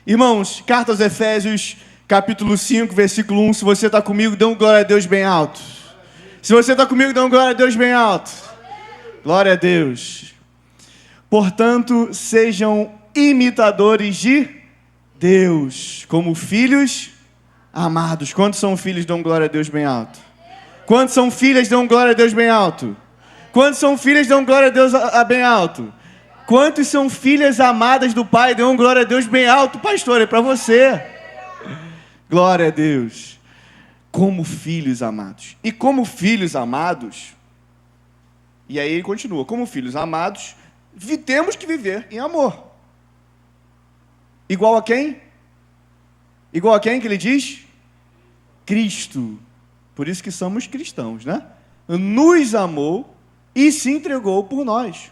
Irmãos, carta aos Efésios, capítulo 5, versículo 1. Se você está comigo, dê um glória a Deus bem alto. Se você está comigo, dê um glória a Deus bem alto. Glória a Deus. Portanto, sejam imitadores de Deus, como filhos amados. Quantos são filhos, dão glória a Deus bem alto? Quantos são filhas, dão glória a Deus bem alto? Quantos são filhas, dão glória a Deus bem alto? Quantos são filhas amadas do Pai, dão glória a Deus bem alto? Pastor, é para você. Glória a Deus. Como filhos amados. E como filhos amados, e aí ele continua, como filhos amados, temos que viver em amor. Igual a quem? Igual a quem que ele diz? Cristo. Por isso que somos cristãos, né? Nos amou e se entregou por nós,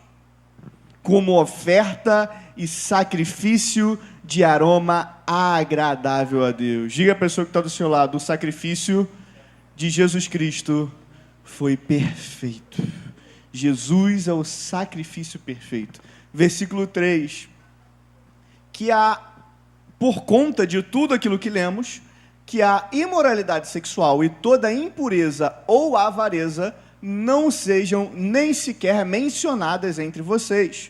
como oferta e sacrifício de aroma agradável a Deus. Diga a pessoa que está do seu lado, o sacrifício de Jesus Cristo foi perfeito. Jesus é o sacrifício perfeito. Versículo 3. Que por conta de tudo aquilo que lemos, que a imoralidade sexual e toda impureza ou avareza não sejam nem sequer mencionadas entre vocês,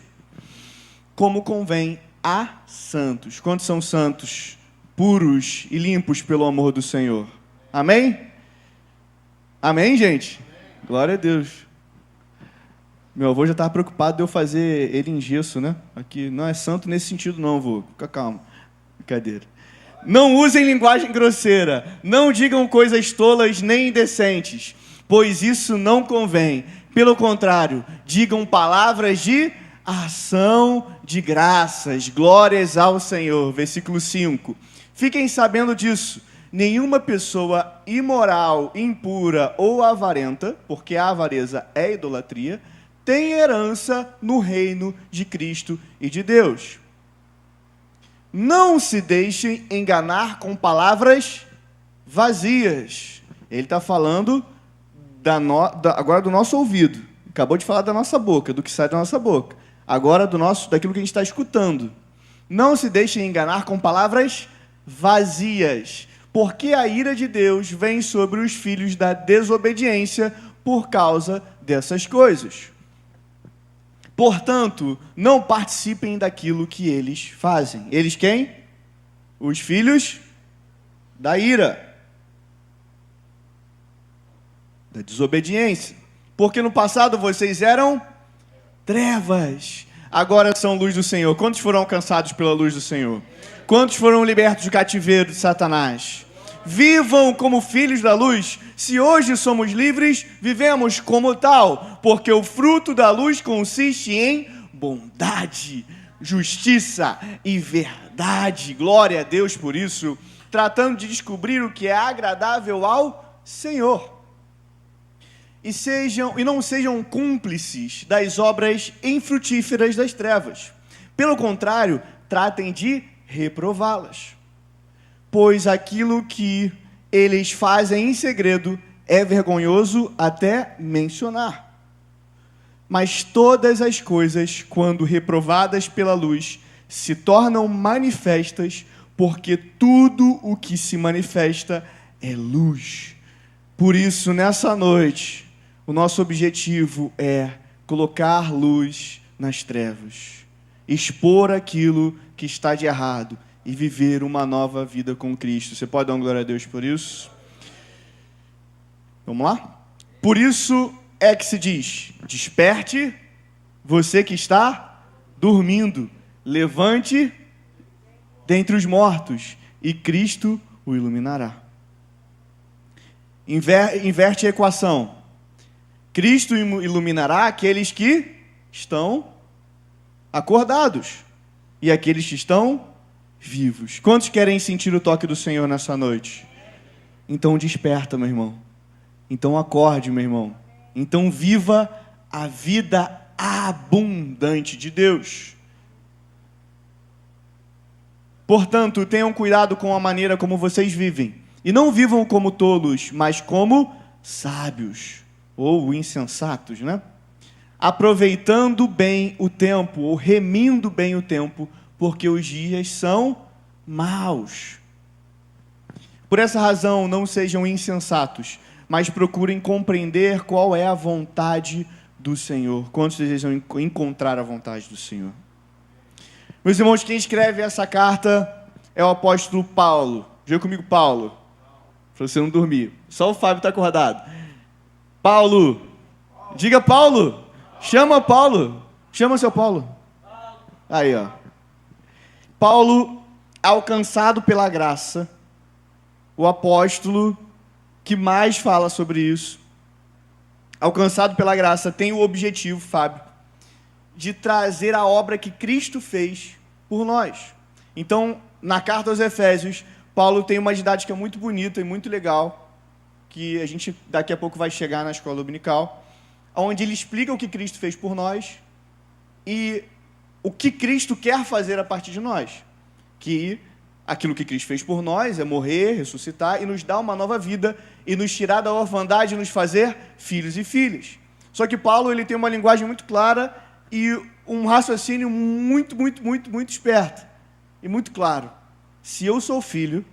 como convém a santos. Quantos são santos, puros e limpos pelo amor do Senhor? Amém? Amém, gente? Glória a Deus. Meu avô já estava preocupado de eu fazer ele em gesso, né? Aqui não é santo nesse sentido não, avô. Fica calmo. Brincadeira. Não usem linguagem grosseira. Não digam coisas tolas nem indecentes, pois isso não convém. Pelo contrário, digam palavras de ação de graças, glórias ao Senhor. Versículo 5. Fiquem sabendo disso. Nenhuma pessoa imoral, impura ou avarenta, porque a avareza é idolatria, tem herança no reino de Cristo e de Deus. Não se deixem enganar com palavras vazias. Ele está falando agora do nosso ouvido. Acabou de falar da nossa boca, do que sai da nossa boca. Agora daquilo que a gente está escutando. Não se deixem enganar com palavras vazias, porque a ira de Deus vem sobre os filhos da desobediência por causa dessas coisas. Portanto, não participem daquilo que eles fazem. Eles quem? Os filhos da ira, da desobediência. Porque no passado vocês eram trevas, agora são luz do Senhor. Quantos foram alcançados pela luz do Senhor? Quantos foram libertos do cativeiro de Satanás? Vivam como filhos da luz. Se hoje somos livres, vivemos como tal, porque o fruto da luz consiste em bondade, justiça e verdade. Glória a Deus por isso, tratando de descobrir o que é agradável ao Senhor. E não sejam cúmplices das obras infrutíferas das trevas. Pelo contrário, tratem de reprová-las. Pois aquilo que eles fazem em segredo é vergonhoso até mencionar. Mas todas as coisas, quando reprovadas pela luz, se tornam manifestas, porque tudo o que se manifesta é luz. Por isso, nessa noite, o nosso objetivo é colocar luz nas trevas, expor aquilo que está de errado e viver uma nova vida com Cristo. Você pode dar uma glória a Deus por isso? Vamos lá? Por isso é que se diz: desperte, você que está dormindo, levante dentre os mortos, e Cristo o iluminará. Inverte a equação. Cristo iluminará aqueles que estão acordados e aqueles que estão vivos. Quantos querem sentir o toque do Senhor nessa noite? Então desperta, meu irmão. Então acorde, meu irmão. Então viva a vida abundante de Deus. Portanto, tenham cuidado com a maneira como vocês vivem. E não vivam como tolos, mas como sábios. Ou insensatos, né? Aproveitando bem o tempo, ou remindo bem o tempo, porque os dias são maus. Por essa razão, não sejam insensatos, mas procurem compreender qual é a vontade do Senhor. Quantos desejam encontrar a vontade do Senhor? Meus irmãos, quem escreve essa carta é o apóstolo Paulo. Diga comigo, Paulo. Para você não dormir. Só o Fábio está acordado. Paulo. Diga Paulo. Chama Paulo. Chama seu Paulo. Aí, ó. Paulo, alcançado pela graça, o apóstolo que mais fala sobre isso, alcançado pela graça, tem o objetivo, Fábio, de trazer a obra que Cristo fez por nós. Então, na carta aos Efésios, Paulo tem uma didática muito bonita e muito legal, que a gente daqui a pouco vai chegar na escola dominical, onde ele explica o que Cristo fez por nós e o que Cristo quer fazer a partir de nós. Que aquilo que Cristo fez por nós é morrer, ressuscitar e nos dar uma nova vida e nos tirar da orfandade e nos fazer filhos e filhas. Só que Paulo ele tem uma linguagem muito clara e um raciocínio muito esperto e muito claro. Se eu sou filho,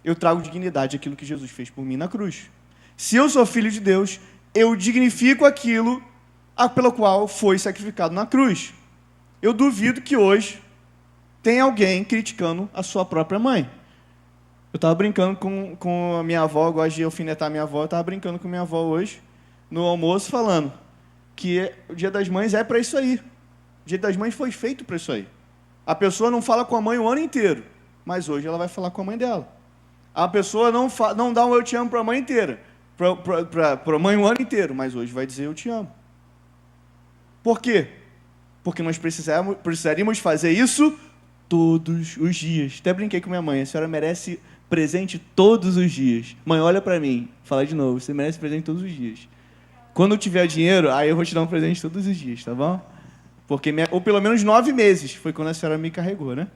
eu trago dignidade àquilo que Jesus fez por mim na cruz. Se eu sou filho de Deus, eu dignifico aquilo pelo qual foi sacrificado na cruz. Eu duvido que hoje tem alguém criticando a sua própria mãe. Eu estava brincando com a minha avó, eu gosto de alfinetar a minha avó, eu estava brincando com a minha avó hoje, no almoço, falando que o Dia das Mães é para isso aí. O Dia das Mães foi feito para isso aí. A pessoa não fala com a mãe o ano inteiro, mas hoje ela vai falar com a mãe dela. A pessoa não dá um eu te amo para a mãe inteira, para a mãe o ano inteiro, mas hoje vai dizer eu te amo. Por quê? Porque nós precisaríamos fazer isso todos os dias. Até brinquei com minha mãe, a senhora merece presente todos os dias. Mãe, olha para mim, fala de novo, você merece presente todos os dias. Quando eu tiver dinheiro, aí eu vou te dar um presente todos os dias, tá bom? Porque ou pelo menos 9 meses, foi quando a senhora me carregou, né?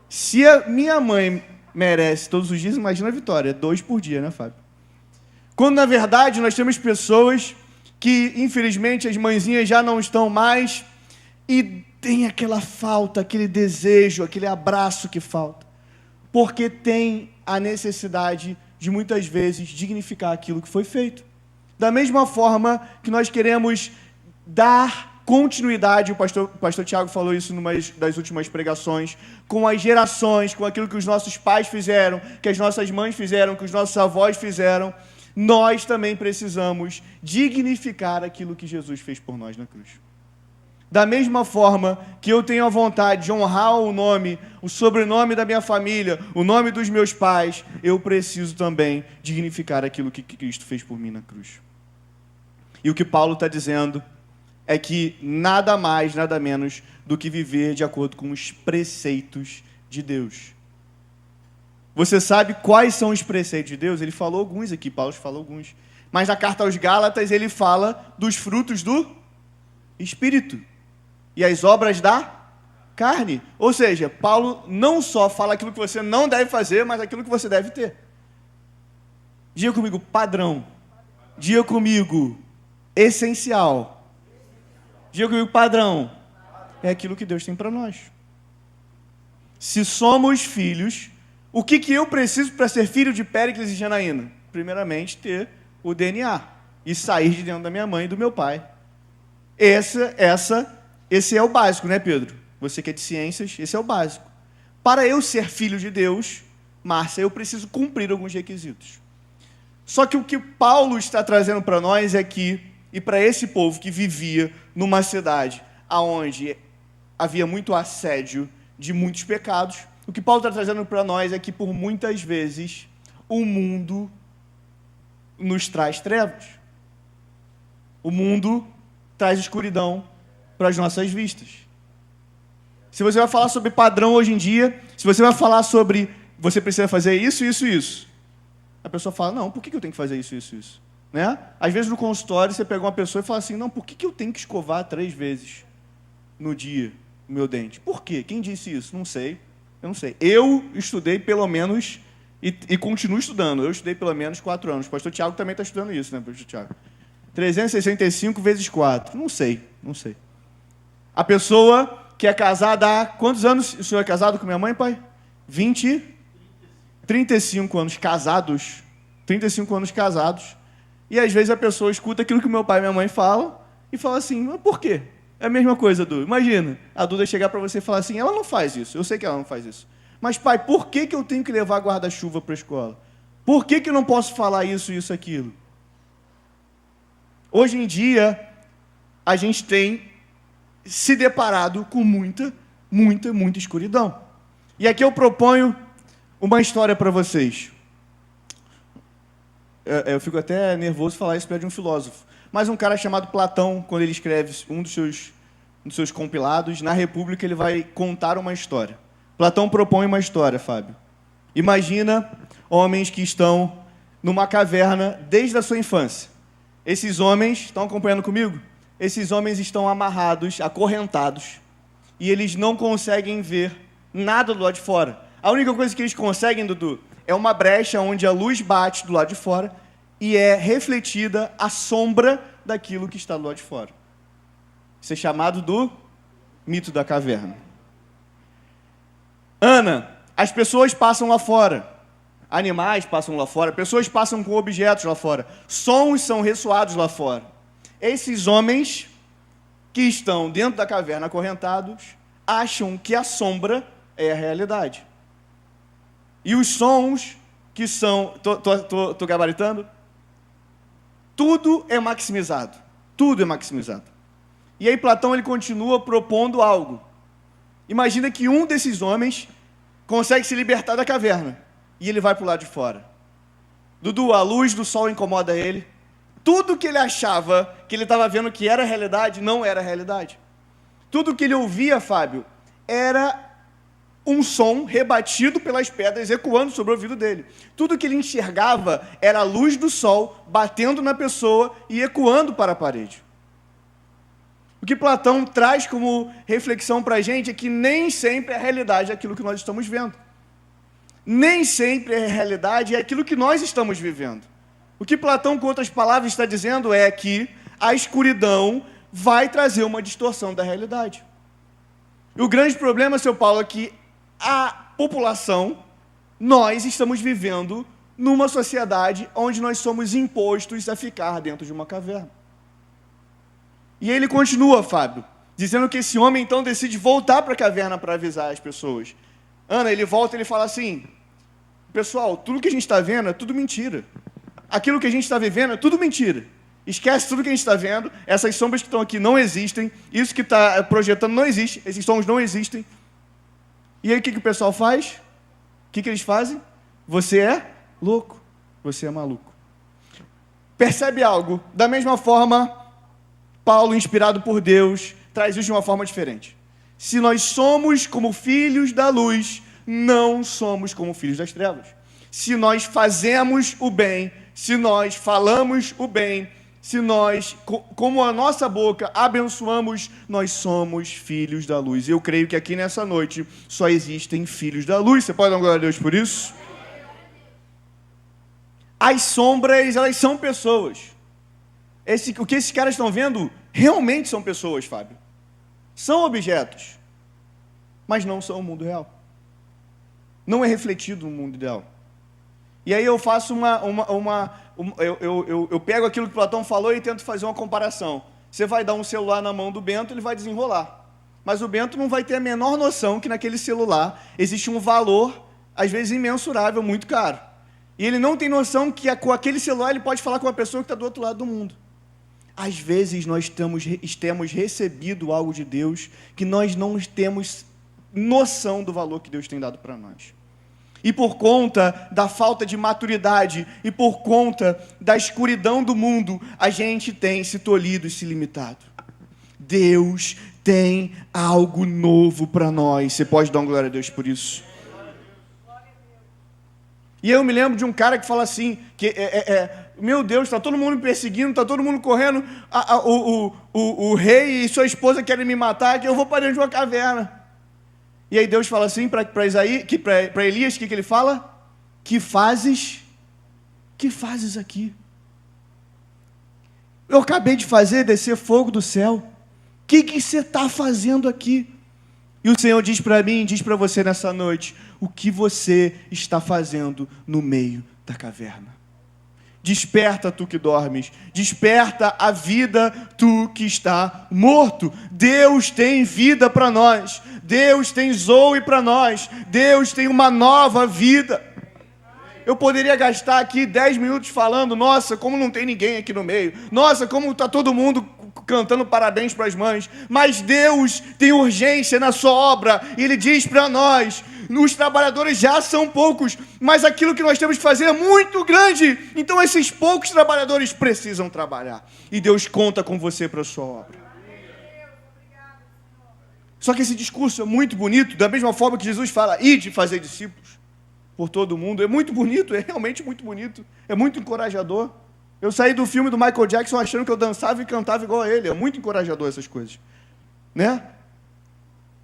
Se a minha mãe merece todos os dias, imagina a Vitória, 2 por dia, né, Fábio? Quando, na verdade, nós temos pessoas que, infelizmente, as mãezinhas já não estão mais e tem aquela falta, aquele desejo, aquele abraço que falta. Porque tem a necessidade de, muitas vezes, dignificar aquilo que foi feito. Da mesma forma que nós queremos dar continuidade, o pastor Tiago falou isso numa das últimas pregações, com as gerações, com aquilo que os nossos pais fizeram, que as nossas mães fizeram, que os nossos avós fizeram, nós também precisamos dignificar aquilo que Jesus fez por nós na cruz. Da mesma forma que eu tenho a vontade de honrar o nome, o sobrenome da minha família, o nome dos meus pais, eu preciso também dignificar aquilo que Cristo fez por mim na cruz. E o que Paulo está dizendo é que nada mais, nada menos do que viver de acordo com os preceitos de Deus. Você sabe quais são os preceitos de Deus? Ele falou alguns aqui, Paulo falou alguns. Mas na carta aos Gálatas ele fala dos frutos do Espírito e as obras da carne. Ou seja, Paulo não só fala aquilo que você não deve fazer, mas aquilo que você deve ter. Diga comigo, padrão. Diga comigo, essencial. Diga comigo, padrão. É aquilo que Deus tem para nós. Se somos filhos, o que eu preciso para ser filho de Péricles e Janaína? Primeiramente, ter o DNA e sair de dentro da minha mãe e do meu pai. Esse é o básico, né, Pedro? Você que é de ciências, esse é o básico. Para eu ser filho de Deus, Márcia, eu preciso cumprir alguns requisitos. Só que o que Paulo está trazendo para nós é que, e para esse povo que vivia numa cidade onde havia muito assédio de muitos pecados, o que Paulo está trazendo para nós é que, por muitas vezes, o mundo nos traz trevas. O mundo traz escuridão para as nossas vistas. Se você vai falar sobre padrão hoje em dia, se você vai falar sobre você precisa fazer isso, isso, isso, a pessoa fala, não, por que eu tenho que fazer isso, isso, isso? Né? Às vezes no consultório você pega uma pessoa e fala assim, não, por que eu tenho que escovar 3 vezes no dia o meu dente? Por quê? Quem disse isso? Não sei. Eu não sei. Eu estudei pelo menos, e continuo estudando, eu estudei pelo menos 4 anos. O pastor Tiago também está estudando isso, né, pastor Tiago? 365 vezes 4. Não sei. A pessoa que é casada há... Quantos anos o senhor é casado com minha mãe, pai? 20, 35 anos casados. 35 anos casados. E às vezes a pessoa escuta aquilo que meu pai e minha mãe falam e fala assim, mas por quê? É a mesma coisa, Duda. Imagina, a Duda chegar para você e falar assim, ela não faz isso, eu sei que ela não faz isso. Mas pai, por que eu tenho que levar guarda-chuva para a escola? Por que eu não posso falar isso, isso, aquilo? Hoje em dia, a gente tem se deparado com muita escuridão. E aqui eu proponho uma história para vocês. Eu fico até nervoso falar isso perto de um filósofo. Mas um cara chamado Platão, quando ele escreve um dos seus compilados, na República ele vai contar uma história. Platão propõe uma história, Fábio. Imagina homens que estão numa caverna desde a sua infância. Esses homens, estão acompanhando comigo? Esses homens estão amarrados, acorrentados, e eles não conseguem ver nada do lado de fora. A única coisa que eles conseguem, Dudu, é uma brecha onde a luz bate do lado de fora e é refletida a sombra daquilo que está do lado de fora. Isso é chamado do mito da caverna. Ana, as pessoas passam lá fora. Animais passam lá fora. Pessoas passam com objetos lá fora. Sons são ressoados lá fora. Esses homens que estão dentro da caverna acorrentados acham que a sombra é a realidade. E os sons que são... Tô gabaritando? Tudo é maximizado. Tudo é maximizado. E aí Platão ele continua propondo algo. Imagina que um desses homens consegue se libertar da caverna. E ele vai para o lado de fora. Dudu, a luz do sol incomoda ele. Tudo que ele achava que ele estava vendo que era realidade, não era realidade. Tudo que ele ouvia, Fábio, era um som rebatido pelas pedras, ecoando sobre o ouvido dele. Tudo que ele enxergava era a luz do sol batendo na pessoa e ecoando para a parede. O que Platão traz como reflexão para a gente é que nem sempre é a realidade aquilo que nós estamos vendo. Nem sempre a realidade é aquilo que nós estamos vivendo. O que Platão, com outras palavras, está dizendo é que a escuridão vai trazer uma distorção da realidade. E o grande problema, seu Paulo, é que a população, nós estamos vivendo numa sociedade onde nós somos impostos a ficar dentro de uma caverna. E ele continua, Fábio, dizendo que esse homem então decide voltar para a caverna para avisar as pessoas. Ana, ele volta e ele fala assim, pessoal, tudo que a gente está vendo é tudo mentira. Aquilo que a gente está vivendo é tudo mentira. Esquece tudo que a gente está vendo, essas sombras que estão aqui não existem, isso que está projetando não existe, esses sons não existem. E aí o que o pessoal faz? O que eles fazem? Você é louco, você é maluco. Percebe algo? Da mesma forma, Paulo, inspirado por Deus, traz isso de uma forma diferente. Se nós somos como filhos da luz, não somos como filhos das trevas. Se nós fazemos o bem, se nós falamos o bem, se nós, como a nossa boca, abençoamos, nós somos filhos da luz. Eu creio que aqui nessa noite só existem filhos da luz. Você pode dar glória a Deus por isso? As sombras, elas são pessoas. O que esses caras estão vendo realmente são pessoas, Fábio. São objetos, mas não são o mundo real. Não é refletido no mundo ideal. E aí eu faço eu pego aquilo que Platão falou e tento fazer uma comparação. Você vai dar um celular na mão do Bento, ele vai desenrolar. Mas o Bento não vai ter a menor noção que naquele celular existe um valor, às vezes imensurável, muito caro. E ele não tem noção que com aquele celular ele pode falar com uma pessoa que está do outro lado do mundo. Às vezes nós temos recebido algo de Deus que nós não temos noção do valor que Deus tem dado para nós. E por conta da falta de maturidade e por conta da escuridão do mundo, a gente tem se tolhido e se limitado. Deus tem algo novo para nós. Você pode dar uma glória a Deus por isso? E eu me lembro de um cara que fala assim, que meu Deus, está todo mundo me perseguindo, está todo mundo correndo, o rei e sua esposa querem me matar, que eu vou para dentro de uma caverna. E aí Deus fala assim para Elias, o que ele fala? Que fazes aqui? Eu acabei de fazer descer fogo do céu. O que você está fazendo aqui? E o Senhor diz para mim, diz para você nessa noite, o que você está fazendo no meio da caverna? Desperta, tu que dormes. Desperta a vida, tu que está morto. Deus tem vida para nós. Deus tem Zoe para nós. Deus tem uma nova vida. Eu poderia gastar aqui 10 minutos falando, nossa, como não tem ninguém aqui no meio. Nossa, como está todo mundo cantando parabéns para as mães. Mas Deus tem urgência na sua obra. E Ele diz para nós, os trabalhadores já são poucos, mas aquilo que nós temos que fazer é muito grande. Então esses poucos trabalhadores precisam trabalhar. E Deus conta com você para a sua obra. Só que esse discurso é muito bonito, da mesma forma que Jesus fala, ide fazer discípulos por todo mundo. É muito bonito, é realmente muito bonito. É muito encorajador. Eu saí do filme do Michael Jackson achando que eu dançava e cantava igual a ele. É muito encorajador essas coisas. Né?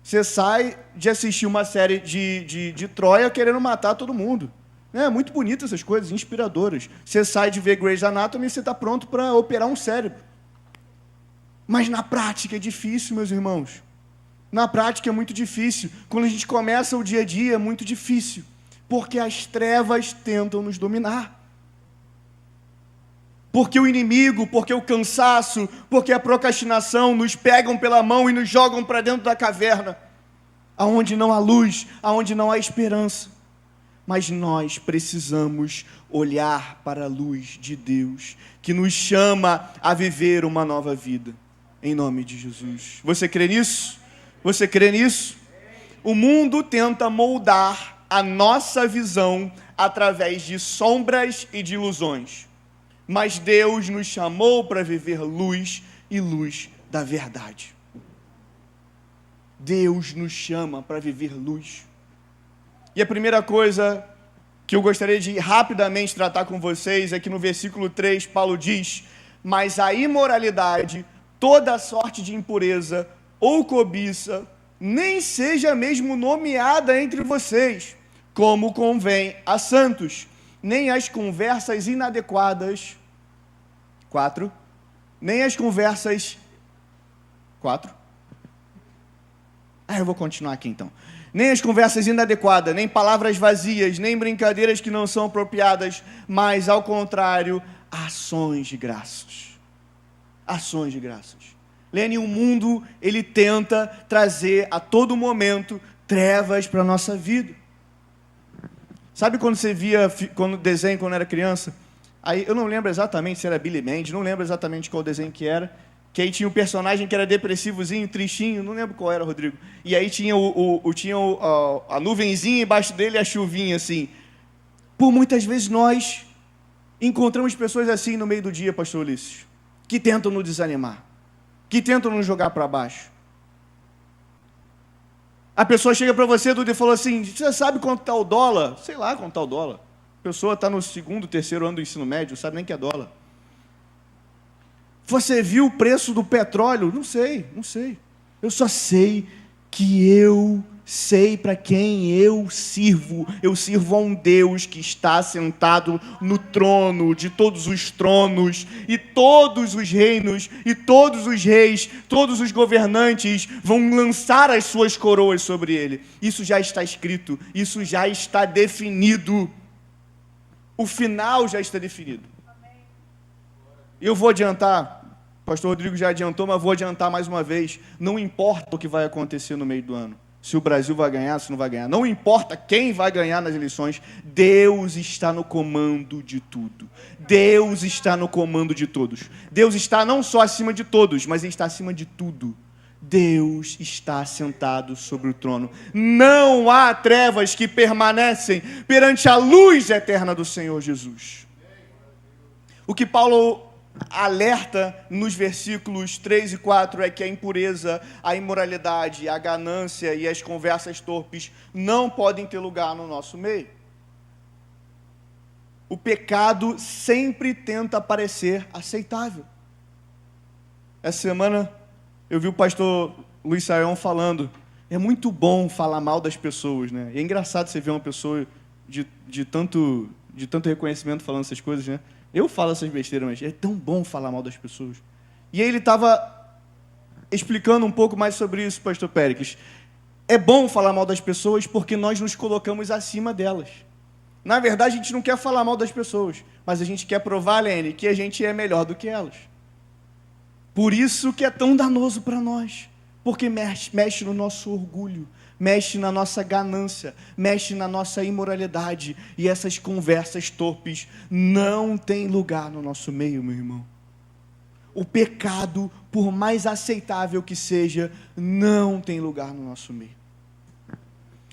Você sai de assistir uma série de Troia querendo matar todo mundo. É muito bonito essas coisas, inspiradoras. Você sai de ver Grey's Anatomy e você está pronto para operar um cérebro. Mas na prática é difícil, meus irmãos. Na prática é muito difícil. Quando a gente começa o dia a dia é muito difícil. Porque as trevas tentam nos dominar. Porque o inimigo, porque o cansaço, porque a procrastinação nos pegam pela mão e nos jogam para dentro da caverna, aonde não há luz, aonde não há esperança. Mas nós precisamos olhar para a luz de Deus, que nos chama a viver uma nova vida, em nome de Jesus. Você crê nisso? Você crê nisso? O mundo tenta moldar a nossa visão através de sombras e de ilusões. Mas Deus nos chamou para viver luz e luz da verdade. Deus nos chama para viver luz. E a primeira coisa que eu gostaria de rapidamente tratar com vocês é que no versículo 3, Paulo diz, mas a imoralidade, toda sorte de impureza ou cobiça, nem seja mesmo nomeada entre vocês, como convém a santos, nem as conversas inadequadas, 4, nem as conversas, 4, eu vou continuar aqui então, nem as conversas inadequadas, nem palavras vazias, nem brincadeiras que não são apropriadas, mas ao contrário, ações de graças, ações de graças. Lene, o mundo, ele tenta trazer a todo momento trevas para a nossa vida. Sabe quando você via desenho quando era criança? Aí eu não lembro exatamente se era Billy Mandy, não lembro exatamente qual desenho que era, que aí tinha um personagem que era depressivozinho, tristinho, não lembro qual era, Rodrigo. E aí tinha a nuvenzinha embaixo dele e a chuvinha assim. Por muitas vezes nós encontramos pessoas assim no meio do dia, pastor Ulisses, que tentam nos desanimar, que tentam nos jogar para baixo. A pessoa chega para você, Dudu, e falou assim, você sabe quanto está o dólar? Sei lá quanto está o dólar. A pessoa está no 2º, 3º ano do ensino médio, não sabe nem que é dólar. Você viu o preço do petróleo? Não sei. Eu só sei que eu sei para quem eu sirvo. Eu sirvo a um Deus que está sentado no trono de todos os tronos, e todos os reinos, e todos os reis, todos os governantes vão lançar as suas coroas sobre ele. Isso já está escrito, isso já está definido. O final já está definido. Eu vou adiantar, o pastor Rodrigo já adiantou, mas vou adiantar mais uma vez. Não importa o que vai acontecer no meio do ano. Se o Brasil vai ganhar, se não vai ganhar. Não importa quem vai ganhar nas eleições. Deus está no comando de tudo. Deus está no comando de todos. Deus está não só acima de todos, mas Ele está acima de tudo. Deus está sentado sobre o trono. Não há trevas que permanecem perante a luz eterna do Senhor Jesus. O que Paulo alerta nos versículos 3 e 4 é que a impureza, a imoralidade, a ganância e as conversas torpes não podem ter lugar no nosso meio. O pecado sempre tenta parecer aceitável. Essa semana eu vi o pastor Luiz Saião falando, é muito bom falar mal das pessoas, né? E é engraçado você ver uma pessoa de tanto reconhecimento falando essas coisas, né? Eu falo essas besteiras, mas é tão bom falar mal das pessoas. E aí ele estava explicando um pouco mais sobre isso, pastor Péricles. É bom falar mal das pessoas porque nós nos colocamos acima delas. Na verdade, a gente não quer falar mal das pessoas, mas a gente quer provar, Lene, que a gente é melhor do que elas. Por isso que é tão danoso para nós, porque mexe no nosso orgulho, mexe na nossa ganância, mexe na nossa imoralidade, e essas conversas torpes não têm lugar no nosso meio, meu irmão. O pecado, por mais aceitável que seja, não tem lugar no nosso meio.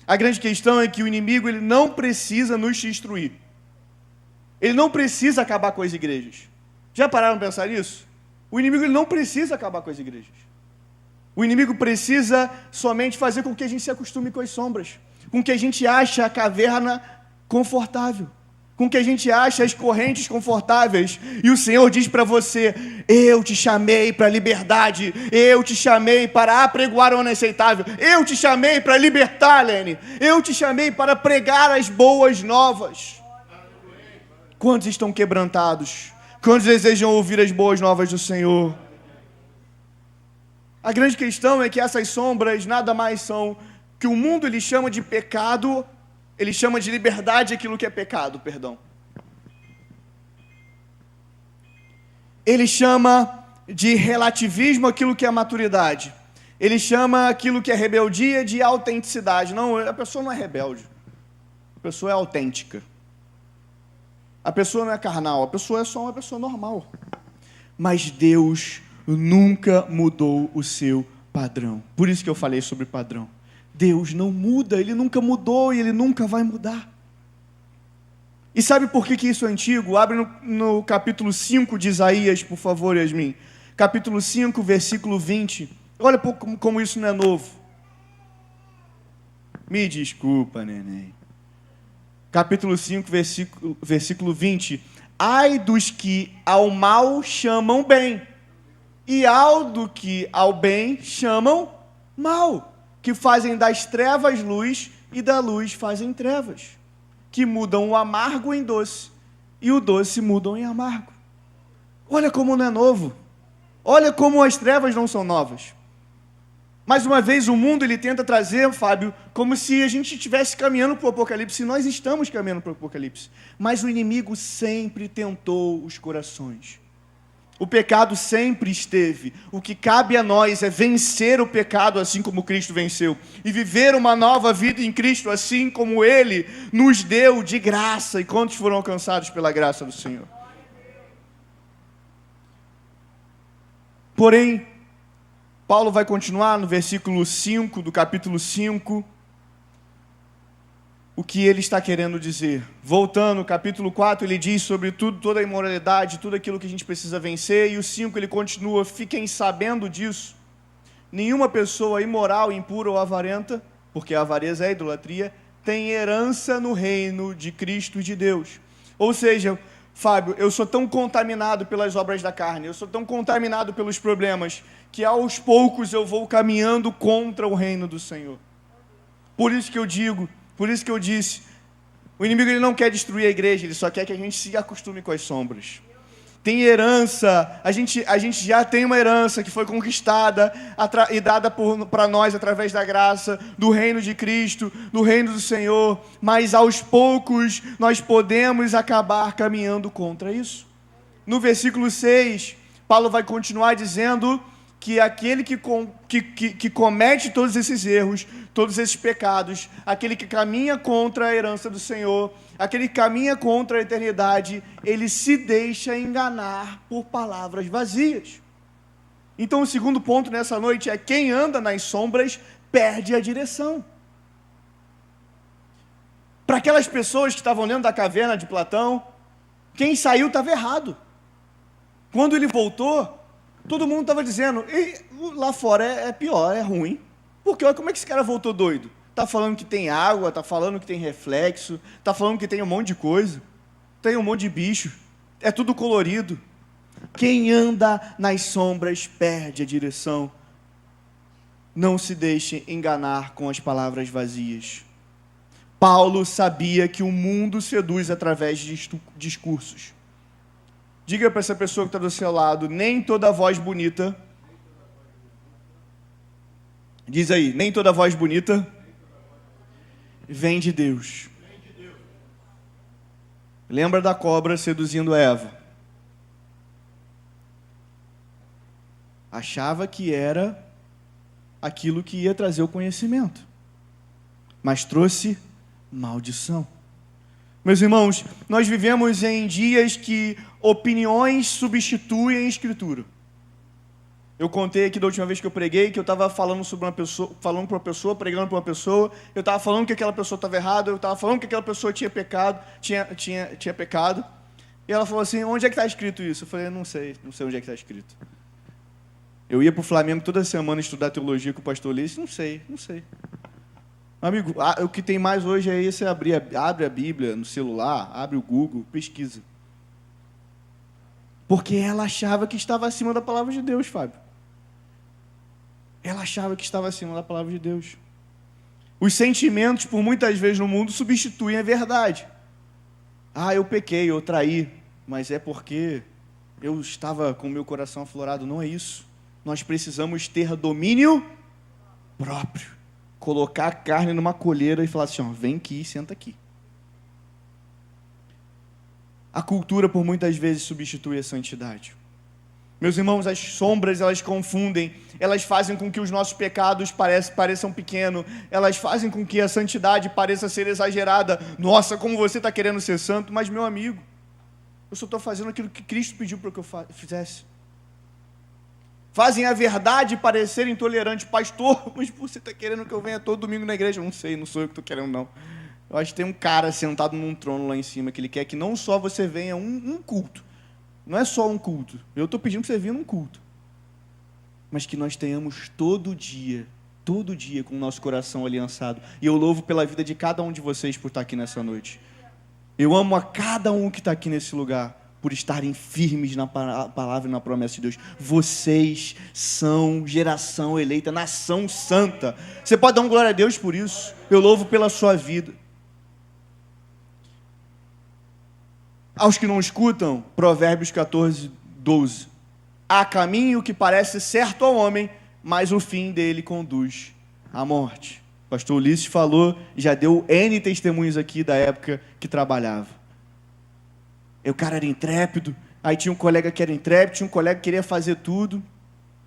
A grande questão é que o inimigo ele não precisa nos destruir. Ele não precisa acabar com as igrejas. Já pararam para pensar nisso? O inimigo ele não precisa acabar com as igrejas. O inimigo precisa somente fazer com que a gente se acostume com as sombras, com que a gente ache a caverna confortável, com que a gente ache as correntes confortáveis. E o Senhor diz para você: eu te chamei para a liberdade, eu te chamei para apregoar o inaceitável, eu te chamei para libertar, Lene, eu te chamei para pregar as boas novas. Quantos estão quebrantados? Quantos desejam ouvir as boas novas do Senhor? A grande questão é que essas sombras nada mais são que o mundo ele chama de pecado, ele chama de liberdade aquilo que é pecado, perdão. Ele chama de relativismo aquilo que é maturidade. Ele chama aquilo que é rebeldia de autenticidade. Não, a pessoa não é rebelde. A pessoa é autêntica. A pessoa não é carnal, a pessoa é só uma pessoa normal. Mas Deus nunca mudou o seu padrão. Por isso que eu falei sobre padrão. Deus não muda, Ele nunca mudou e Ele nunca vai mudar. E sabe por que isso é antigo? Abre no capítulo 5 de Isaías, por favor, Yasmin. Capítulo 5, versículo 20. Olha como isso não é novo. Me desculpa, neném. Capítulo 5, versículo 20. Ai dos que ao mal chamam bem, e do que ao bem chamam mal, que fazem das trevas luz, e da luz fazem trevas, que mudam o amargo em doce, e o doce mudam em amargo. Olha como não é novo. Olha como as trevas não são novas. Mais uma vez, o mundo ele tenta trazer, Fábio, como se a gente estivesse caminhando para o Apocalipse, e nós estamos caminhando para o Apocalipse. Mas o inimigo sempre tentou os corações. O pecado sempre esteve. O que cabe a nós é vencer o pecado assim como Cristo venceu. E viver uma nova vida em Cristo assim como Ele nos deu de graça. E quantos foram alcançados pela graça do Senhor? Porém, Paulo vai continuar no versículo 5 do capítulo 5, o que ele está querendo dizer. Voltando, capítulo 4, ele diz sobre tudo, toda a imoralidade, tudo aquilo que a gente precisa vencer, e o 5 ele continua: fiquem sabendo disso, nenhuma pessoa imoral, impura ou avarenta, porque a avareza é a idolatria, tem herança no reino de Cristo e de Deus. Ou seja, Fábio, eu sou tão contaminado pelas obras da carne, eu sou tão contaminado pelos problemas, que aos poucos eu vou caminhando contra o reino do Senhor. Por isso que eu digo, por isso que eu disse, o inimigo ele não quer destruir a igreja, ele só quer que a gente se acostume com as sombras. Tem herança, a gente já tem uma herança que foi conquistada e dada para nós através da graça, do reino de Cristo, do reino do Senhor, mas aos poucos nós podemos acabar caminhando contra isso. No versículo 6, Paulo vai continuar dizendo que aquele que comete todos esses erros, todos esses pecados, aquele que caminha contra a herança do Senhor, aquele que caminha contra a eternidade, ele se deixa enganar por palavras vazias. Então o segundo ponto nessa noite é: quem anda nas sombras perde a direção. Para aquelas pessoas que estavam dentro da caverna de Platão, quem saiu estava errado. Quando ele voltou, todo mundo estava dizendo: lá fora é pior, é ruim. Porque olha como é que esse cara voltou doido. Está falando que tem água, está falando que tem reflexo, está falando que tem um monte de coisa, tem um monte de bicho, é tudo colorido. Quem anda nas sombras perde a direção. Não se deixe enganar com as palavras vazias. Paulo sabia que o mundo seduz através de discursos. Diga para essa pessoa que está do seu lado: nem toda voz bonita Diz aí, nem toda voz bonita vem de Deus. Lembra da cobra seduzindo Eva? Achava que era aquilo que ia trazer o conhecimento, mas trouxe maldição. Meus irmãos, nós vivemos em dias que opiniões substituem a Escritura. Eu contei aqui da última vez que eu preguei, que eu estava falando sobre uma pessoa, falando para uma pessoa, pregando para uma pessoa, eu estava falando que aquela pessoa estava errada, eu estava falando que aquela pessoa tinha pecado, tinha pecado, e ela falou assim, onde é que está escrito isso? Eu falei, não sei onde é que está escrito. Eu ia para o Flamengo toda semana estudar teologia com o pastor Ulisses, não sei. Amigo, o que tem mais hoje é isso, abre a Bíblia no celular, abre o Google, pesquisa. Porque ela achava que estava acima da palavra de Deus, Fábio. Ela achava que estava acima da palavra de Deus. Os sentimentos, por muitas vezes no mundo, substituem a verdade. Eu pequei, eu traí, mas é porque eu estava com o meu coração aflorado. Não é isso. Nós precisamos ter domínio próprio. Colocar a carne numa colheira e falar assim, vem aqui e senta aqui. A cultura, por muitas vezes, substitui a santidade. Meus irmãos, as sombras, elas confundem, elas fazem com que os nossos pecados pareçam pequenos, elas fazem com que a santidade pareça ser exagerada. Nossa, como você está querendo ser santo, mas, meu amigo, eu só estou fazendo aquilo que Cristo pediu para que eu fizesse. Fazem a verdade parecer intolerante. Pastor, mas você está querendo que eu venha todo domingo na igreja? Eu não sei, não sou eu que estou querendo, não. Eu acho que tem um cara sentado num trono lá em cima, que ele quer que não só você venha um culto, não é só um culto, eu estou pedindo que você venha num culto, mas que nós tenhamos todo dia com o nosso coração aliançado. E eu louvo pela vida de cada um de vocês por estar aqui nessa noite. Eu amo a cada um que está aqui nesse lugar, por estarem firmes na palavra e na promessa de Deus. Vocês são geração eleita, nação santa. Você pode dar um glória a Deus por isso. Eu louvo pela sua vida. Aos que não escutam, Provérbios 14, 12. Há caminho que parece certo ao homem, mas o fim dele conduz à morte. O pastor Ulisses falou, já deu N testemunhos aqui da época que trabalhava. O cara era intrépido, aí tinha um colega que era intrépido, tinha um colega que queria fazer tudo,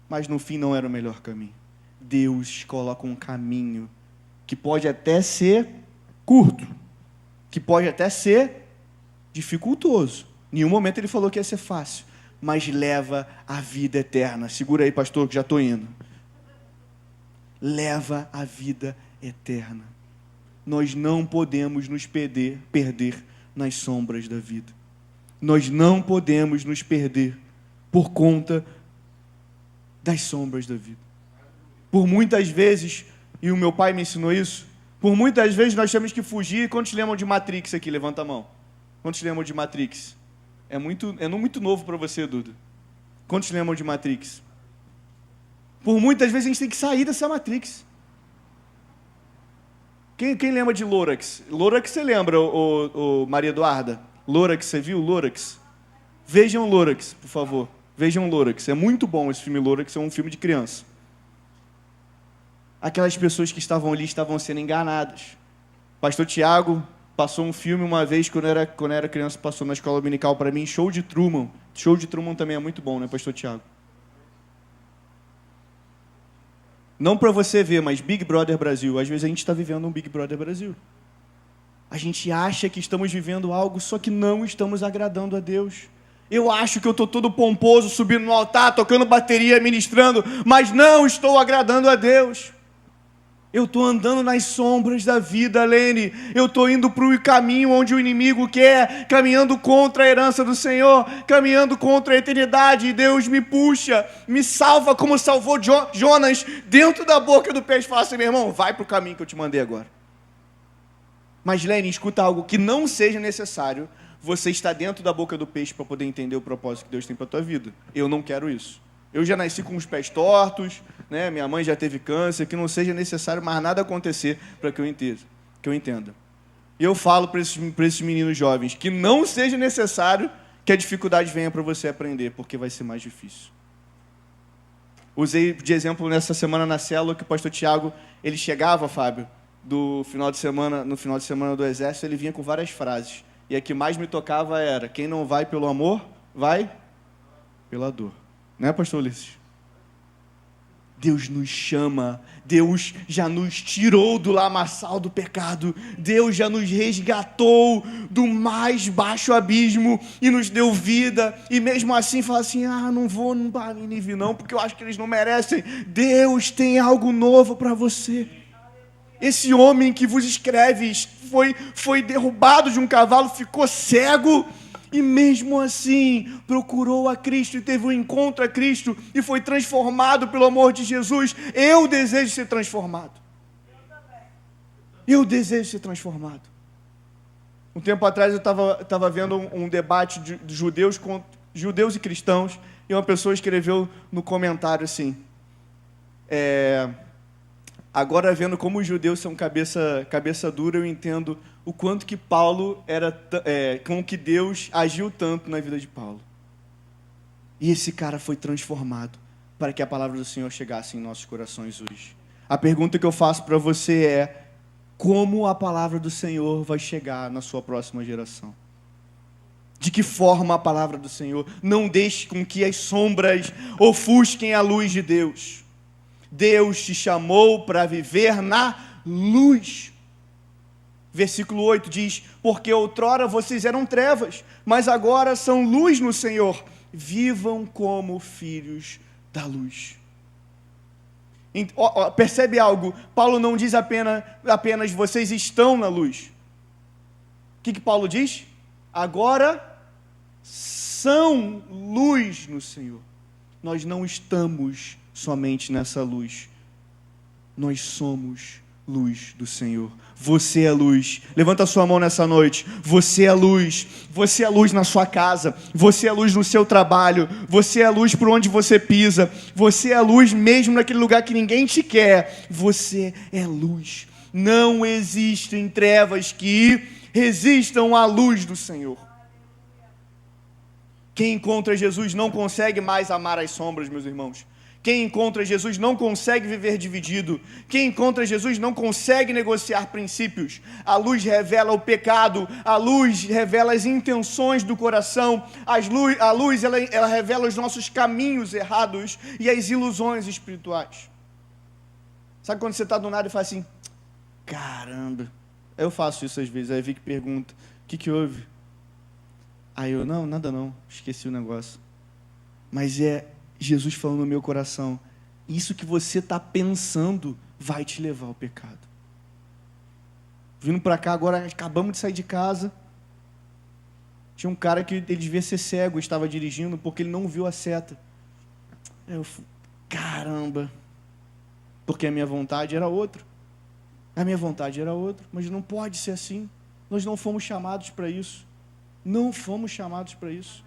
mas no fim não era o melhor caminho. Deus coloca um caminho que pode até ser curto, que pode até ser dificultoso. Em nenhum momento ele falou que ia ser fácil, mas leva à vida eterna. Segura aí, pastor, que já estou indo. Leva à vida eterna. Nós não podemos nos perder nas sombras da vida. Nós não podemos nos perder por conta das sombras da vida. Por muitas vezes, e o meu pai me ensinou isso, por muitas vezes nós temos que fugir. Quantos lembram de Matrix aqui? Levanta a mão. Quantos lembram de Matrix? É muito novo para você, Duda. Quantos lembram de Matrix? Por muitas vezes a gente tem que sair dessa Matrix. Quem lembra de Lorax? Lorax você lembra, Maria Eduarda? Lorax, você viu Lorax? Vejam Lorax, por favor. Vejam Lorax. É muito bom esse filme Lorax, é um filme de criança. Aquelas pessoas que estavam ali estavam sendo enganadas. Pastor Tiago passou um filme uma vez, quando eu era criança, passou na escola dominical para mim, Show de Truman. Show de Truman também é muito bom, né, pastor Tiago? Não para você ver, mas Big Brother Brasil. Às vezes a gente está vivendo um Big Brother Brasil. A gente acha que estamos vivendo algo, só que não estamos agradando a Deus. Eu acho que eu estou todo pomposo, subindo no altar, tocando bateria, ministrando, mas não estou agradando a Deus. Eu estou andando nas sombras da vida, Lene. Eu estou indo para o caminho onde o inimigo quer, caminhando contra a herança do Senhor, caminhando contra a eternidade. E Deus me puxa, me salva como salvou Jonas dentro da boca do peixe. Fala assim, meu irmão, vai para o caminho que eu te mandei agora. Mas, Lene, escuta algo que não seja necessário você estar dentro da boca do peixe para poder entender o propósito que Deus tem para a tua vida. Eu não quero isso. Eu já nasci com os pés tortos, né? Minha mãe já teve câncer, que não seja necessário mais nada acontecer para que eu entenda. E eu falo para esses meninos jovens que não seja necessário que a dificuldade venha para você aprender, porque vai ser mais difícil. Usei de exemplo nessa semana na célula que o pastor Tiago, ele chegava, Fábio, no final de semana do exército, ele vinha com várias frases. E a que mais me tocava era: quem não vai pelo amor, vai pela dor. Não é, pastor Ulisses? Deus nos chama, Deus já nos tirou do lamaçal do pecado, Deus já nos resgatou do mais baixo abismo e nos deu vida, e mesmo assim fala assim: não vou para Nínive não, porque eu acho que eles não merecem. Deus tem algo novo para você. Esse homem que vos escreve foi derrubado de um cavalo, ficou cego, e mesmo assim procurou a Cristo e teve um encontro a Cristo e foi transformado pelo amor de Jesus. Eu desejo ser transformado. Eu desejo ser transformado. Um tempo atrás eu estava vendo um debate de judeus e cristãos, e uma pessoa escreveu no comentário assim: agora vendo como os judeus são cabeça dura, eu entendo o quanto que Paulo como que Deus agiu tanto na vida de Paulo. E esse cara foi transformado para que a palavra do Senhor chegasse em nossos corações hoje. A pergunta que eu faço para você é: como a palavra do Senhor vai chegar na sua próxima geração? De que forma a palavra do Senhor? Não deixe com que as sombras ofusquem a luz de Deus. Deus te chamou para viver na luz. Versículo 8 diz: porque outrora vocês eram trevas, mas agora são luz no Senhor. Vivam como filhos da luz. Percebe algo? Paulo não diz apenas vocês estão na luz. O que Paulo diz? Agora são luz no Senhor. Nós não estamos somente nessa luz. Nós somos luz do Senhor. Você é luz. Levanta a sua mão nessa noite. Você é luz. Você é luz na sua casa. Você é luz no seu trabalho. Você é luz por onde você pisa. Você é luz mesmo naquele lugar que ninguém te quer. Você é luz. Não existem trevas que resistam à luz do Senhor. Quem encontra Jesus não consegue mais amar as sombras, meus irmãos. Quem encontra Jesus não consegue viver dividido. Quem encontra Jesus não consegue negociar princípios. A luz revela o pecado. A luz revela as intenções do coração. A luz ela revela os nossos caminhos errados e as ilusões espirituais. Sabe quando você está do nada e fala assim: caramba, eu faço isso às vezes. Aí Vicky pergunta: o que houve? Aí eu: não, nada não, esqueci o negócio. Mas é Jesus falando no meu coração: isso que você está pensando vai te levar ao pecado. Vindo para cá agora, acabamos de sair de casa. Tinha um cara que ele devia ser cego, estava dirigindo porque ele não viu a seta. Eu falei: caramba, porque a minha vontade era outra. A minha vontade era outra, mas não pode ser assim. Nós não fomos chamados para isso. Não fomos chamados para isso.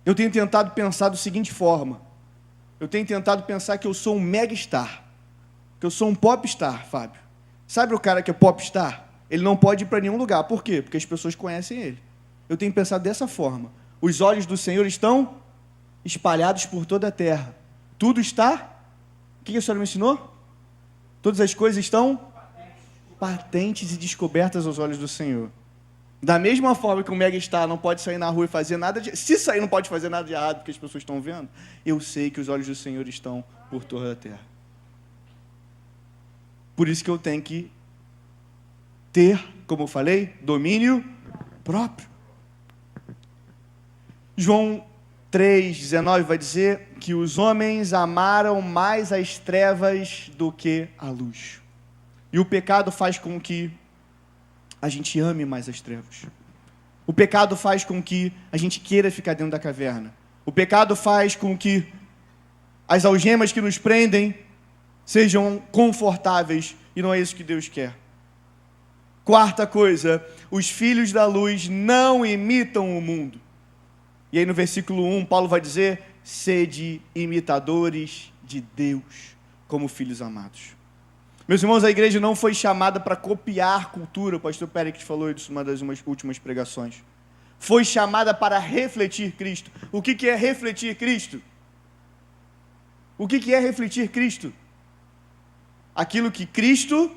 Eu tenho tentado pensar da seguinte forma: eu tenho tentado pensar que eu sou um mega star, que eu sou um popstar, Fábio. Sabe o cara que é popstar? Ele não pode ir para nenhum lugar. Por quê? Porque as pessoas conhecem ele. Eu tenho pensado dessa forma: os olhos do Senhor estão espalhados por toda a terra. Tudo está... O que a senhora me ensinou? Todas as coisas estão patentes e descobertas aos olhos do Senhor. Da mesma forma que um megastar não pode sair na rua e fazer nada de... Se sair, não pode fazer nada de errado porque as pessoas estão vendo. Eu sei que os olhos do Senhor estão por toda a terra. Por isso que eu tenho que ter, como eu falei, domínio próprio. João 3,19 vai dizer que os homens amaram mais as trevas do que a luz. E o pecado faz com que a gente ame mais as trevas. O pecado faz com que a gente queira ficar dentro da caverna. O pecado faz com que as algemas que nos prendem sejam confortáveis, e não é isso que Deus quer. Quarta coisa: os filhos da luz não imitam o mundo. E aí no versículo 1, Paulo vai dizer: sede imitadores de Deus, como filhos amados. Meus irmãos, a igreja não foi chamada para copiar cultura. O pastor Pérez falou isso numa das últimas pregações. Foi chamada para refletir Cristo. O que é refletir Cristo? O que é refletir Cristo? Aquilo que Cristo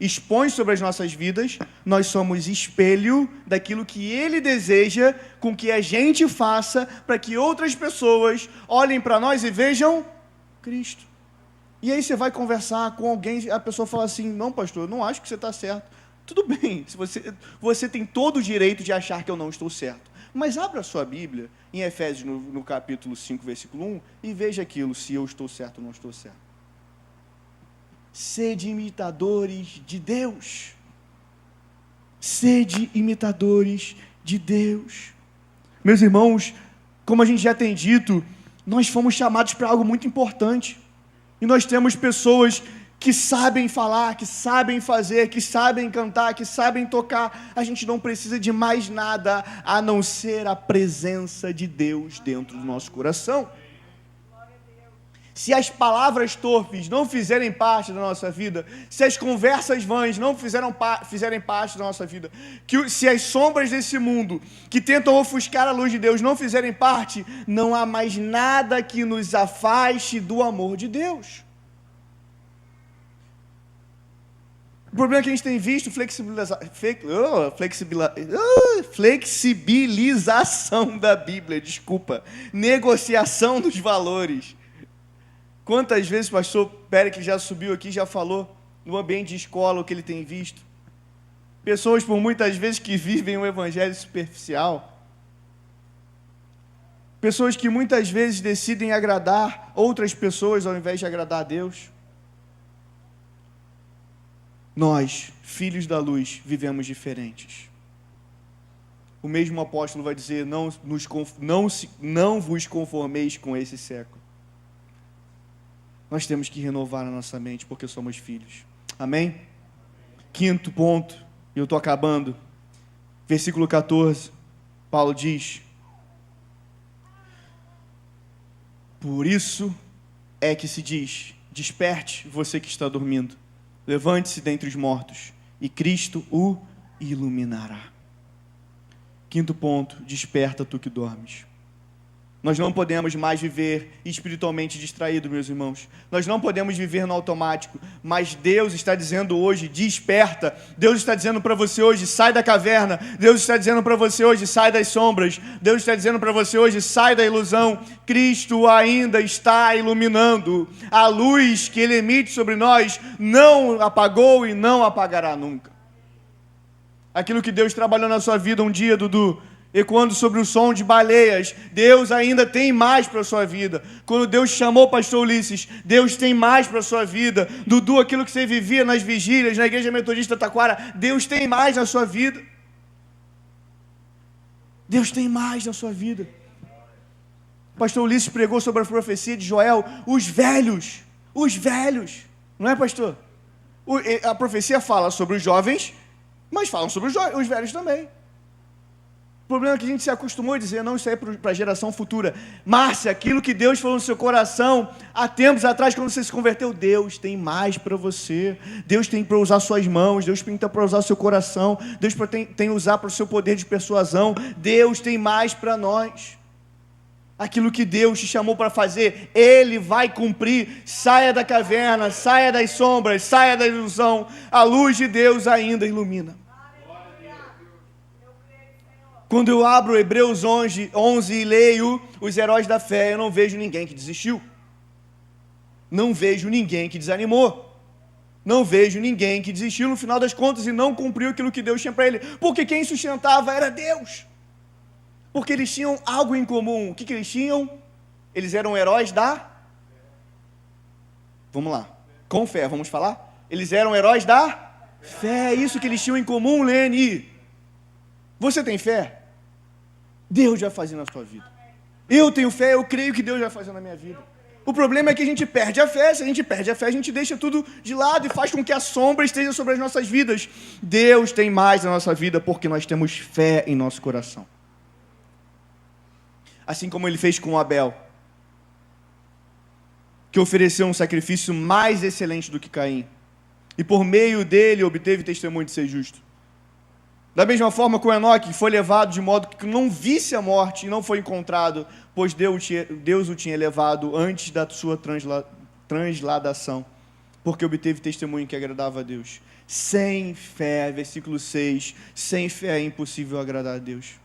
expõe sobre as nossas vidas, nós somos espelho daquilo que Ele deseja com que a gente faça para que outras pessoas olhem para nós e vejam Cristo. E aí você vai conversar com alguém, a pessoa fala assim, não pastor, eu não acho que você está certo. Tudo bem, se você tem todo o direito de achar que eu não estou certo. Mas abra a sua Bíblia, em Efésios, no capítulo 5, versículo 1, e veja aquilo, se eu estou certo ou não estou certo. Sede imitadores de Deus. Sede imitadores de Deus. Meus irmãos, como a gente já tem dito, nós fomos chamados para algo muito importante. E nós temos pessoas que sabem falar, que sabem fazer, que sabem cantar, que sabem tocar. A gente não precisa de mais nada a não ser a presença de Deus dentro do nosso coração. Se as palavras torpes não fizerem parte da nossa vida, se as conversas vãs não fizerem parte da nossa vida, se as sombras desse mundo que tentam ofuscar a luz de Deus não fizerem parte, não há mais nada que nos afaste do amor de Deus. O problema é que a gente tem visto flexibilização da Bíblia, negociação dos valores. Quantas vezes o pastor Péricles já subiu aqui, já falou no ambiente de escola o que ele tem visto? Pessoas, por muitas vezes, que vivem um evangelho superficial. Pessoas que muitas vezes decidem agradar outras pessoas ao invés de agradar a Deus. Nós, filhos da luz, vivemos diferentes. O mesmo apóstolo vai dizer, não vos conformeis com esse século. Nós temos que renovar a nossa mente, porque somos filhos. Amém? Quinto ponto, e eu estou acabando. Versículo 14, Paulo diz: por isso é que se diz, desperte você que está dormindo, levante-se dentre os mortos, e Cristo o iluminará. Quinto ponto, desperta tu que dormes. Nós não podemos mais viver espiritualmente distraídos, meus irmãos. Nós não podemos viver no automático. Mas Deus está dizendo hoje, desperta. Deus está dizendo para você hoje, sai da caverna. Deus está dizendo para você hoje, sai das sombras. Deus está dizendo para você hoje, sai da ilusão. Cristo ainda está iluminando. A luz que Ele emite sobre nós não apagou e não apagará nunca. Aquilo que Deus trabalhou na sua vida um dia, Dudu, ecoando sobre o som de baleias, Deus ainda tem mais para a sua vida. Quando Deus chamou o pastor Ulisses, Deus tem mais para a sua vida. Dudu, aquilo que você vivia nas vigílias, na igreja metodista Taquara, Deus tem mais na sua vida. Deus tem mais na sua vida. O pastor Ulisses pregou sobre a profecia de Joel, os velhos, não é, pastor? A profecia fala sobre os jovens, mas falam sobre os velhos também. O problema é que a gente se acostumou a dizer, não, isso aí é para a geração futura. Márcia, aquilo que Deus falou no seu coração há tempos atrás, quando você se converteu, Deus tem mais para você. Deus tem para usar suas mãos, Deus tem para usar seu coração, Deus tem usar para o seu poder de persuasão. Deus tem mais para nós. Aquilo que Deus te chamou para fazer, Ele vai cumprir. Saia da caverna, saia das sombras, saia da ilusão. A luz de Deus ainda ilumina. Quando eu abro Hebreus 11 e leio os heróis da fé, eu não vejo ninguém que desistiu. Não vejo ninguém que desanimou. Não vejo ninguém que desistiu no final das contas e não cumpriu aquilo que Deus tinha para ele. Porque quem sustentava era Deus. Porque eles tinham algo em comum. O que eles tinham? Eles eram heróis da... Vamos lá. Com fé, vamos falar? Eles eram heróis da fé. É isso que eles tinham em comum, Lene. Você tem fé? Deus vai fazer na sua vida. Eu tenho fé, eu creio que Deus vai fazer na minha vida. O problema é que a gente perde a fé. Se a gente perde a fé, a gente deixa tudo de lado e faz com que a sombra esteja sobre as nossas vidas. Deus tem mais na nossa vida porque nós temos fé em nosso coração. Assim como Ele fez com Abel, que ofereceu um sacrifício mais excelente do que Caim. E por meio dele obteve testemunho de ser justo. Da mesma forma que o Enoque foi levado de modo que não visse a morte e não foi encontrado, pois Deus o tinha levado antes da sua transladação, porque obteve testemunho que agradava a Deus. Sem fé, versículo 6, sem fé é impossível agradar a Deus.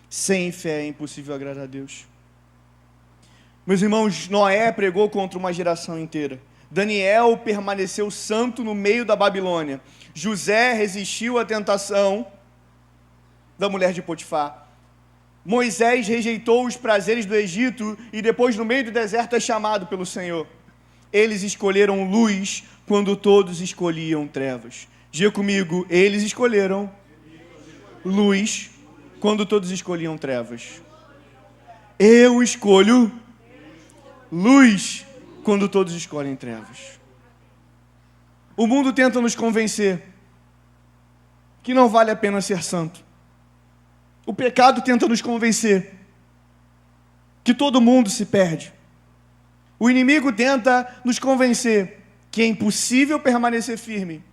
Sem fé é impossível agradar a Deus. Meus irmãos, Noé pregou contra uma geração inteira. Daniel permaneceu santo no meio da Babilônia. José resistiu à tentação da mulher de Potifar. Moisés rejeitou os prazeres do Egito e depois no meio do deserto é chamado pelo Senhor. Eles escolheram luz quando todos escolhiam trevas. Diga comigo, eles escolheram luz quando todos escolhiam trevas. Eu escolho luz quando todos escolhem trevas. O mundo tenta nos convencer que não vale a pena ser santo. O pecado tenta nos convencer que todo mundo se perde. O inimigo tenta nos convencer que é impossível permanecer firme.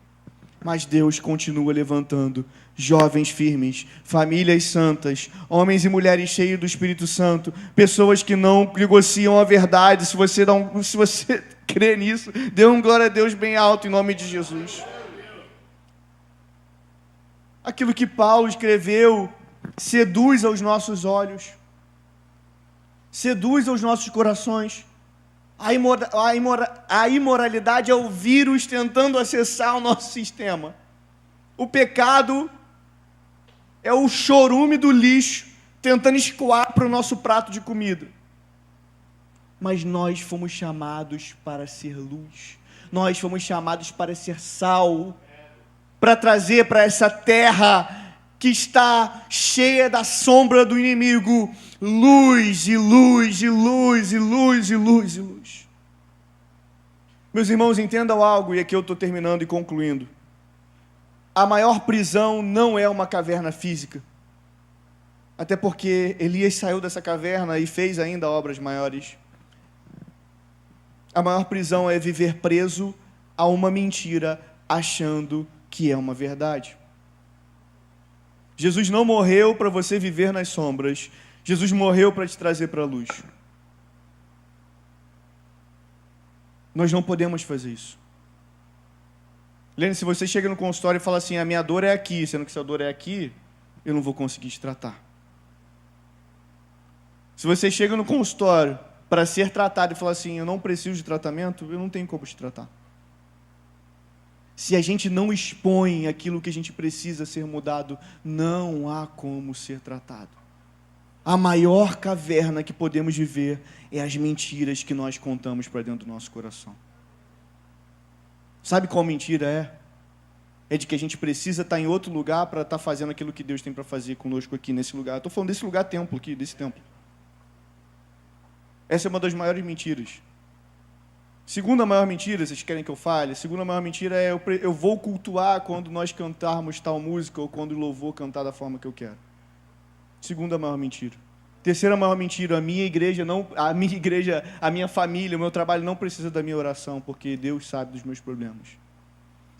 Mas Deus continua levantando jovens firmes, famílias santas, homens e mulheres cheios do Espírito Santo, pessoas que não negociam a verdade. Se você crê nisso, dê um glória a Deus bem alto em nome de Jesus. Aquilo que Paulo escreveu seduz aos nossos olhos, seduz aos nossos corações. A imoralidade é o vírus tentando acessar o nosso sistema. O pecado é o chorume do lixo tentando escoar para o nosso prato de comida. Mas nós fomos chamados para ser luz. Nós fomos chamados para ser sal, para trazer para essa terra que está cheia da sombra do inimigo, luz e luz e luz e luz e luz e luz. Meus irmãos, entendam algo, e aqui eu estou terminando e concluindo. A maior prisão não é uma caverna física, até porque Elias saiu dessa caverna e fez ainda obras maiores. A maior prisão é viver preso a uma mentira, achando que é uma verdade. Jesus não morreu para você viver nas sombras. Jesus morreu para te trazer para a luz. Nós não podemos fazer isso. Lene, se você chega no consultório e fala assim, a minha dor é aqui, sendo que se a dor é aqui, eu não vou conseguir te tratar. Se você chega no consultório para ser tratado e falar assim, eu não preciso de tratamento, eu não tenho como te tratar. Se a gente não expõe aquilo que a gente precisa ser mudado, não há como ser tratado. A maior caverna que podemos viver é as mentiras que nós contamos para dentro do nosso coração. Sabe qual mentira é? É de que a gente precisa estar em outro lugar para estar fazendo aquilo que Deus tem para fazer conosco aqui nesse lugar. Estou falando desse lugar templo aqui, desse templo. Essa é uma das maiores mentiras. Segunda maior mentira, vocês querem que eu fale? Segunda maior mentira é eu vou cultuar quando nós cantarmos tal música ou quando o louvor cantar da forma que eu quero. Segunda maior mentira. Terceira maior mentira, a minha família, o meu trabalho não precisa da minha oração, porque Deus sabe dos meus problemas.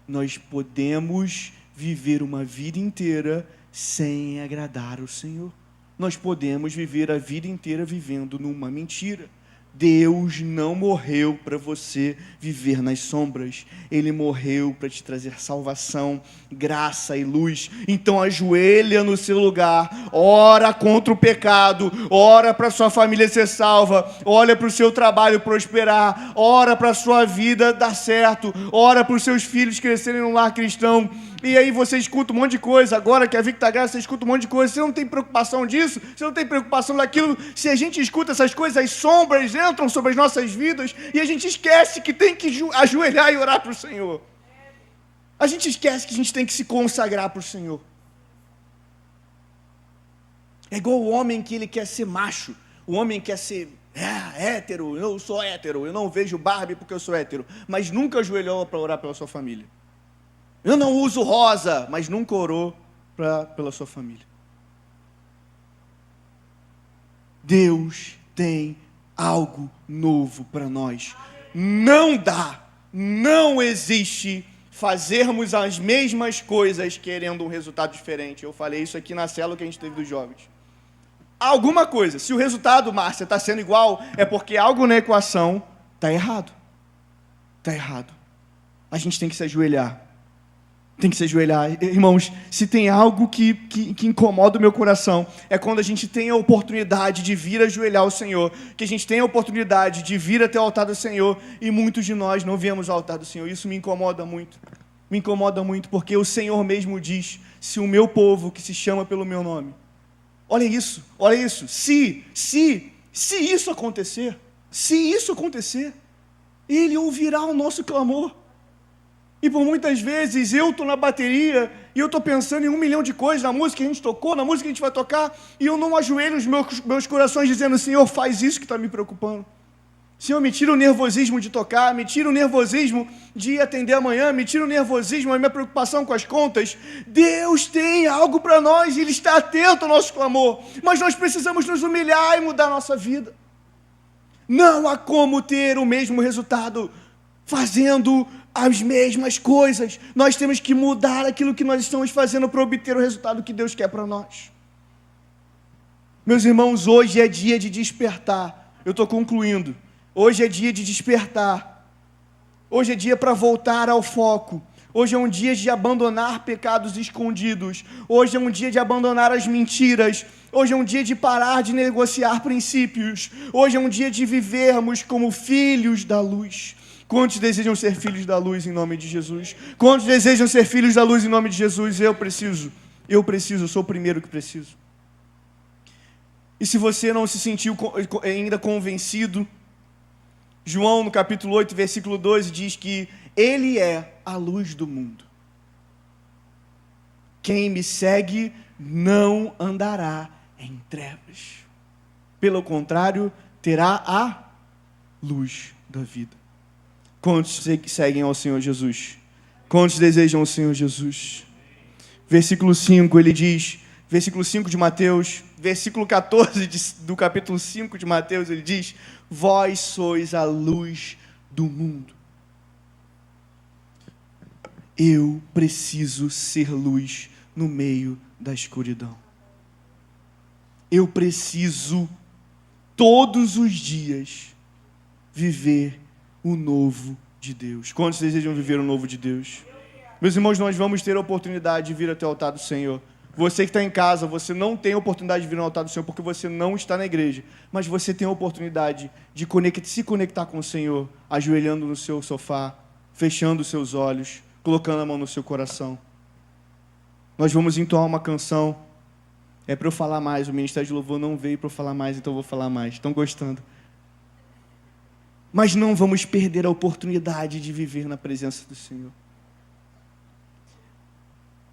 Nós podemos viver uma vida inteira sem agradar o Senhor. Nós podemos viver a vida inteira vivendo numa mentira. Deus não morreu para você viver nas sombras. Ele morreu para te trazer salvação, graça e luz. Então ajoelha no seu lugar, ora contra o pecado, ora para sua família ser salva, ora para o seu trabalho prosperar, ora para a sua vida dar certo, ora para os seus filhos crescerem num lar cristão. E aí você escuta um monte de coisa, agora que a Vic está grávida, você escuta um monte de coisa, você não tem preocupação disso, você não tem preocupação daquilo. Se a gente escuta essas coisas, as sombras entram sobre as nossas vidas e a gente esquece que tem que ajoelhar e orar para o Senhor. A gente esquece que a gente tem que se consagrar para o Senhor. É igual o homem que ele quer ser macho, o homem quer ser hétero, eu sou hétero, eu não vejo Barbie porque eu sou hétero, mas nunca ajoelhou para orar pela sua família. Eu não uso rosa, mas nunca orou pela sua família. Deus tem algo novo para nós. Não existe fazermos as mesmas coisas querendo um resultado diferente. Eu falei isso aqui na célula que a gente teve dos jovens. Alguma coisa, se o resultado, Márcia, está sendo igual, é porque algo na equação está errado. Está errado. A gente tem que se ajoelhar. Tem que se ajoelhar. Irmãos, se tem algo que incomoda o meu coração, é quando a gente tem a oportunidade de vir ajoelhar ao Senhor, que a gente tem a oportunidade de vir até o altar do Senhor, e muitos de nós não viemos ao altar do Senhor. Isso me incomoda muito. Me incomoda muito, porque o Senhor mesmo diz, se o meu povo, que se chama pelo meu nome, olha isso, se isso acontecer, Ele ouvirá o nosso clamor. E por muitas vezes eu estou na bateria e eu estou pensando em 1 milhão de coisas, na música que a gente tocou, na música que a gente vai tocar, e eu não ajoelho os meus corações dizendo, Senhor, faz isso que está me preocupando. Senhor, me tira o nervosismo de tocar, me tira o nervosismo de atender amanhã, me tira o nervosismo, a minha preocupação com as contas. Deus tem algo para nós, Ele está atento ao nosso clamor, mas nós precisamos nos humilhar e mudar a nossa vida. Não há como ter o mesmo resultado fazendo as mesmas coisas. Nós temos que mudar aquilo que nós estamos fazendo para obter o resultado que Deus quer para nós. Meus irmãos, hoje é dia de despertar. Eu estou concluindo. Hoje é dia de despertar. Hoje é dia para voltar ao foco. Hoje é um dia de abandonar pecados escondidos. Hoje é um dia de abandonar as mentiras. Hoje é um dia de parar de negociar princípios. Hoje é um dia de vivermos como filhos da luz. Quantos desejam ser filhos da luz em nome de Jesus? Quantos desejam ser filhos da luz em nome de Jesus? Eu preciso, eu sou o primeiro que preciso. E se você não se sentiu ainda convencido, João, no capítulo 8, versículo 12, diz que Ele é a luz do mundo. Quem me segue não andará em trevas. Pelo contrário, terá a luz da vida. Quantos seguem ao Senhor Jesus? Quantos desejam o Senhor Jesus? Versículo 5, ele diz, versículo 5 de Mateus, versículo 14 do capítulo 5 de Mateus, ele diz, vós sois a luz do mundo. Eu preciso ser luz no meio da escuridão. Eu preciso, todos os dias, viver o novo de Deus. Quantos desejam viver o novo de Deus? Meus irmãos, nós vamos ter a oportunidade de vir até o altar do Senhor. Você que está em casa, você não tem a oportunidade de vir ao altar do Senhor porque você não está na igreja, mas você tem a oportunidade de se conectar com o Senhor, ajoelhando no seu sofá, fechando os seus olhos, colocando a mão no seu coração. Nós vamos entoar uma canção. É para eu falar mais, o Ministério de Louvor não veio para eu falar mais, então eu vou falar mais. Estão gostando? Mas não vamos perder a oportunidade de viver na presença do Senhor.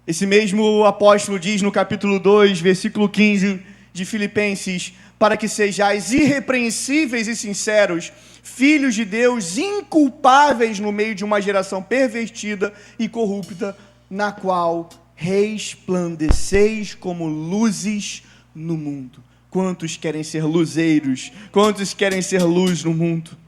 Esse mesmo apóstolo diz no capítulo 2, versículo 15 de Filipenses, para que sejais irrepreensíveis e sinceros, filhos de Deus, inculpáveis no meio de uma geração pervertida e corrupta, na qual resplandeceis como luzes no mundo. Quantos querem ser luzeiros? Quantos querem ser luz no mundo?